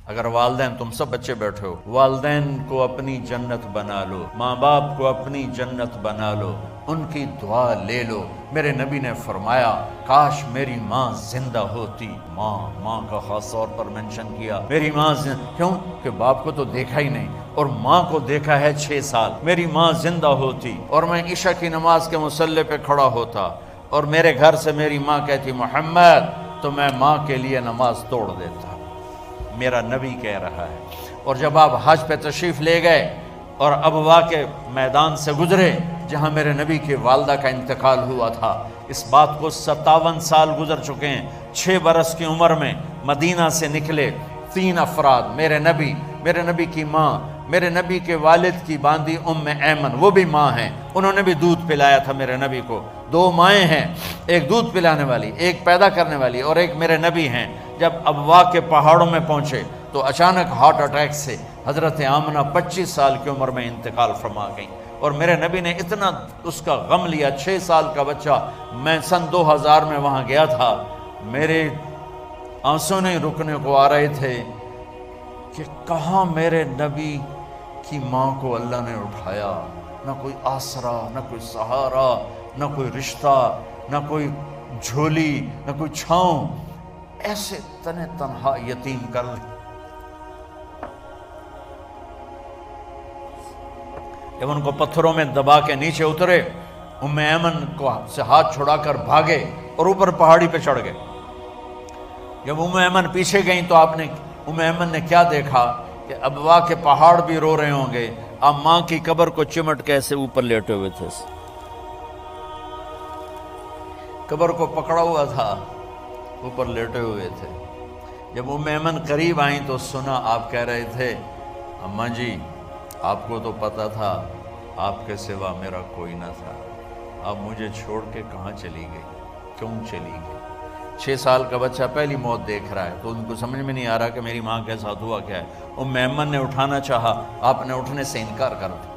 اگر والدین، تم سب بچے بیٹھے ہو، والدین کو اپنی جنت بنا لو، ماں باپ کو اپنی جنت بنا لو، ان کی دعا لے لو۔ میرے نبی نے فرمایا کاش میری ماں زندہ ہوتی۔ ماں کا خاص طور پر منشن کیا، میری ماں کیوں کہ باپ کو تو دیکھا ہی نہیں اور ماں کو دیکھا ہے 6 سال۔ میری ماں زندہ ہوتی اور میں عشاء کی نماز کے مصلی پہ کھڑا ہوتا اور میرے گھر سے میری ماں کہتی محمد، تو میں ماں کے لیے نماز توڑ دیتا۔ میرا نبی کہہ رہا ہے۔ اور جب آپ حج پہ تشریف لے گئے اور ابوا کے میدان سے گزرے جہاں میرے نبی کی والدہ کا انتقال ہوا تھا، اس بات کو 57 سال گزر چکے ہیں۔ 6 برس کی عمر میں مدینہ سے نکلے 3 افراد، میرے نبی کی ماں، میرے نبی کے والد کی باندی ایمن، وہ بھی ماں ہیں، انہوں نے بھی دودھ پلایا تھا میرے نبی کو۔ 2 مائیں ہیں، ایک دودھ پلانے والی، ایک پیدا کرنے والی، اور ایک میرے نبی ہیں۔ جب ابوا کے پہاڑوں میں پہنچے تو اچانک ہارٹ اٹیک سے حضرت آمنہ 25 سال کی عمر میں انتقال فرما گئیں، اور میرے نبی نے اتنا اس کا غم لیا۔ 6 سال کا بچہ، میں سن 2000 میں وہاں گیا تھا، میرے آنسو نہیں رکنے کو آ رہے تھے کہ کہاں میرے نبی کی ماں کو اللہ نے اٹھایا، نہ کوئی آسرا، نہ کوئی سہارا، نہ کوئی رشتہ، نہ کوئی جھولی، نہ کوئی چھاؤں، ایسے تنہا یتیم کر لی۔ جب ان کو پتھروں میں دبا کے نیچے اترے، ایمن کو سے ہاتھ چھڑا کر بھاگے اور اوپر پہاڑی پہ چڑھ گئے۔ جب ایمن پیچھے گئیں تو ایمن نے کیا دیکھا کہ ابوا کے پہاڑ بھی رو رہے ہوں گے، اب ماں کی قبر کو چمٹ کے ایسے اوپر لیٹے ہوئے تھے، قبر کو پکڑا ہوا تھا، اوپر لیٹے ہوئے تھے۔ جب ایمن قریب آئیں تو سنا آپ کہہ رہے تھے اماں جی، آپ کو تو پتا تھا آپ کے سوا میرا کوئی نہ تھا، اب مجھے چھوڑ کے کہاں چلی گئی، کیوں چلی گئی؟ 6 سال کا بچہ پہلی موت دیکھ رہا ہے تو ان کو سمجھ میں نہیں آ رہا کہ میری ماں کے ساتھ ہوا کیا ہے۔ ایمن نے اٹھانا چاہا، آپ نے اٹھنے سے انکار کر دیا۔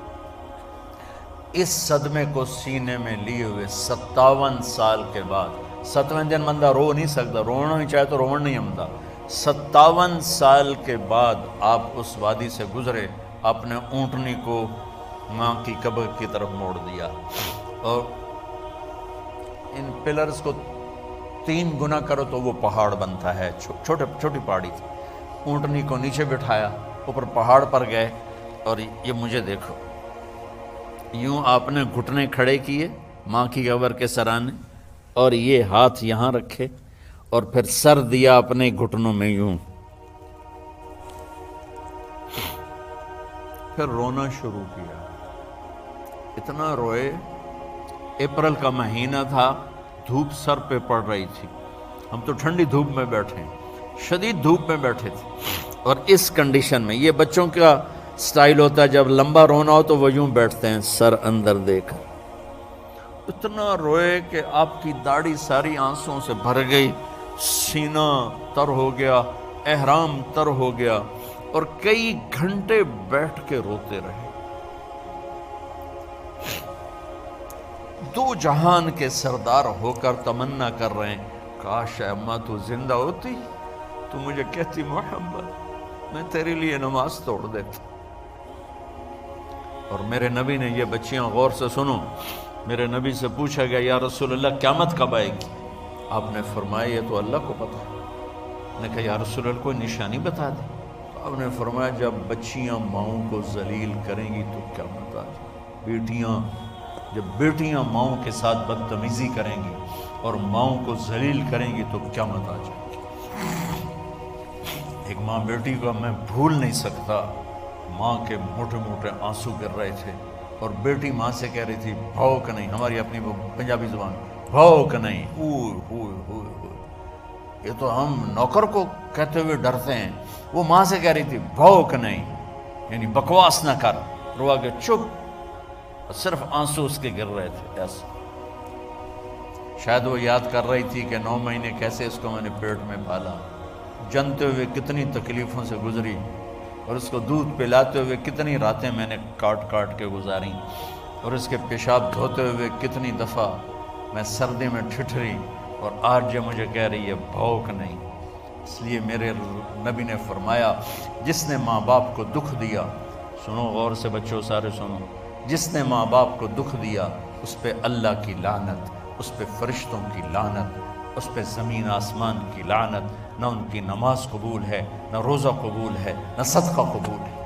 اس صدمے کو سینے میں لیے ہوئے 57 سال کے بعد، 7ویں دن بندہ رو نہیں سکتا، رونا نہیں چاہے تو رونا نہیں آمدا، 57 سال کے بعد آپ اس وادی سے گزرے، اپنے اونٹنی کو ماں کی قبر کی طرف موڑ دیا، اور ان پلرز کو 3 گنا کرو تو وہ پہاڑ بنتا ہے، چھوٹی پہاڑی تھی۔ اونٹنی کو نیچے بٹھایا، اوپر پہاڑ پر گئے، اور یہ مجھے دیکھو، یوں آپ نے گھٹنے کھڑے کیے ماں کی قبر کے سرانے، اور یہ ہاتھ یہاں رکھے اور پھر سر دیا اپنے گھٹنوں میں یوں، پھر رونا شروع کیا۔ اتنا روئے، اپریل کا مہینہ تھا، دھوپ سر پہ پڑ رہی تھی، ہم تو ٹھنڈی دھوپ میں بیٹھے ہیں، شدید دھوپ میں بیٹھے تھے، اور اس کنڈیشن میں یہ بچوں کا سٹائل ہوتا ہے، جب لمبا رونا ہو تو وہ یوں بیٹھتے ہیں سر اندر دے کر۔ اتنا روئے کہ آپ کی داڑھی ساری آنسوں سے بھر گئی، سینہ تر ہو گیا، احرام تر ہو گیا، اور کئی گھنٹے بیٹھ کے روتے رہے۔ 2 جہان کے سردار ہو کر تمنا کر رہے ہیں کاش اماں تو زندہ ہوتی تو مجھے کہتی محمد میں تیرے لیے نماز توڑ دیتا۔ اور میرے نبی نے، یہ بچیاں غور سے سنو، میرے نبی سے پوچھا گیا یا رسول اللہ قیامت کب آئے گی؟ آپ نے فرمایا یہ تو اللہ کو پتہ ہے۔ نے کہا یا رسول اللہ کوئی نشانی بتا دیں؟ آپ نے فرمایا جب بچیاں ماؤں کو ذلیل کریں گی تو قیامت آ جائے۔ جب بیٹیاں ماؤں کے ساتھ بدتمیزی کریں گی اور ماؤں کو ذلیل کریں گی تو قیامت آ جائے گی۔ ایک ماں بیٹی کو میں بھول نہیں سکتا، ماں کے موٹے موٹے آنسو گر رہے تھے، اور بیٹی ماں سے کہہ رہی تھی بھوک نہیں، ہماری اپنی پنجابی زبان، بھوک نہیں، ہوئے ہوئے ہوئے ہوئے، یہ تو ہم نوکر کو کہتے ہوئے ڈرتے ہیں، وہ ماں سے کہہ رہی تھی بھوک نہیں، یعنی بکواس نہ کر، روا کے چپ، صرف آنسو اس کے گر رہے تھے ایسا۔ شاید وہ یاد کر رہی تھی کہ 9 مہینے کیسے اس کو میں نے پیٹ میں پالا، جنتے ہوئے کتنی تکلیفوں سے گزری، اور اس کو دودھ پلاتے ہوئے کتنی راتیں میں نے کاٹ کاٹ کے گزاری، اور اس کے پیشاب دھوتے ہوئے کتنی دفعہ میں سردی میں ٹھٹھری، اور آج یہ مجھے کہہ رہی ہے بھوک نہیں۔ اس لیے میرے نبی نے فرمایا جس نے ماں باپ کو دکھ دیا، سنو غور سے بچوں سارے سنو، جس نے ماں باپ کو دکھ دیا اس پہ اللہ کی لعنت، اس پہ فرشتوں کی لعنت، اس پہ زمین آسمان کی لعنت، نہ ان کی نماز قبول ہے، نہ روزہ قبول ہے، نہ صدقہ قبول ہے۔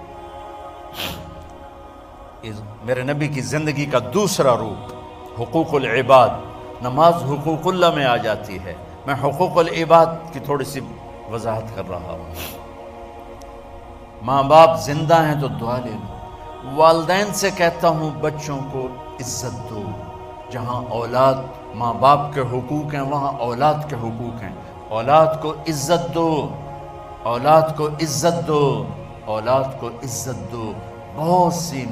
میرے نبی کی زندگی کا دوسرا روپ حقوق العباد، نماز حقوق اللہ میں آ جاتی ہے، میں حقوق العباد کی تھوڑی سی وضاحت کر رہا ہوں۔ ماں باپ زندہ ہیں تو دعا لے لو۔ والدین سے کہتا ہوں بچوں کو عزت دو، جہاں اولاد ماں باپ کے حقوق ہیں وہاں اولاد کے حقوق ہیں، اولاد کو عزت دو، اولاد کو عزت دو، اولاد کو عزت دو۔ بہت سی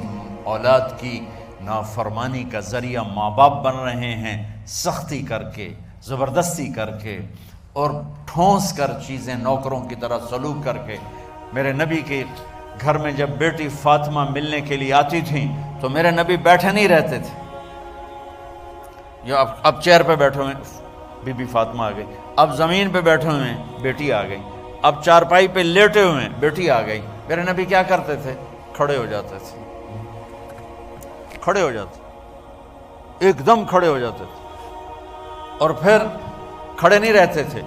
اولاد کی نافرمانی کا ذریعہ ماں باپ بن رہے ہیں، سختی کر کے، زبردستی کر کے اور ٹھونس کر چیزیں نوکروں کی طرح سلوک کر کے۔ میرے نبی کے گھر میں جب بیٹی فاطمہ ملنے کے لیے آتی تھیں تو میرے نبی بیٹھے نہیں رہتے تھے، اب چیئر پہ بیٹھے ہوئے بی بی فاطمہ آ گئی، اب زمین پہ بیٹھے ہوئے ہیں بیٹی آ گئی، اب چارپائی پہ لیٹے ہوئے ہیں بیٹی آ گئی۔ میرے نبی کیا کرتے تھے؟ کھڑے ہو جاتے تھے، کھڑے ہو جاتے، ایک دم کھڑے ہو جاتے تھے، اور پھر کھڑے نہیں رہتے تھے،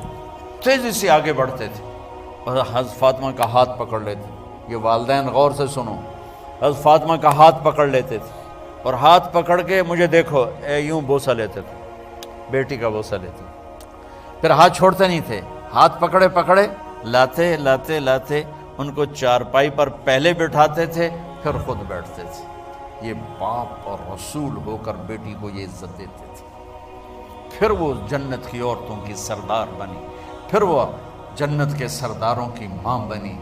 تیزی سے آگے بڑھتے تھے اور حضرت فاطمہ کا ہاتھ پکڑ لیتے۔ یہ والدین غور سے سنو، حضرت فاطمہ کا ہاتھ پکڑ لیتے تھے اور ہاتھ پکڑ کے مجھے دیکھو یوں بوسہ لیتے تھے، بیٹی کا بوسہ لیتے تھے، پھر ہاتھ چھوڑتے نہیں تھے، ہاتھ پکڑے پکڑے لاتے لاتے لاتے ان کو چارپائی پر پہلے بٹھاتے تھے پھر خود بیٹھتے تھے۔ یہ باپ اور رسول ہو کر بیٹی کو یہ عزت دیتے تھے۔ پھر وہ جنت کی عورتوں کی سردار بنی، پھر وہ جنت کے سرداروں کی ماں بنی،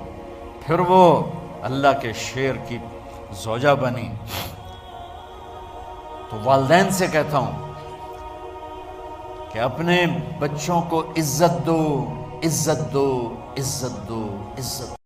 پھر وہ اللہ کے شیر کی زوجہ بنی۔ تو والدین سے کہتا ہوں کہ اپنے بچوں کو عزت دو، عزت دو، عزت دو، عزت دو۔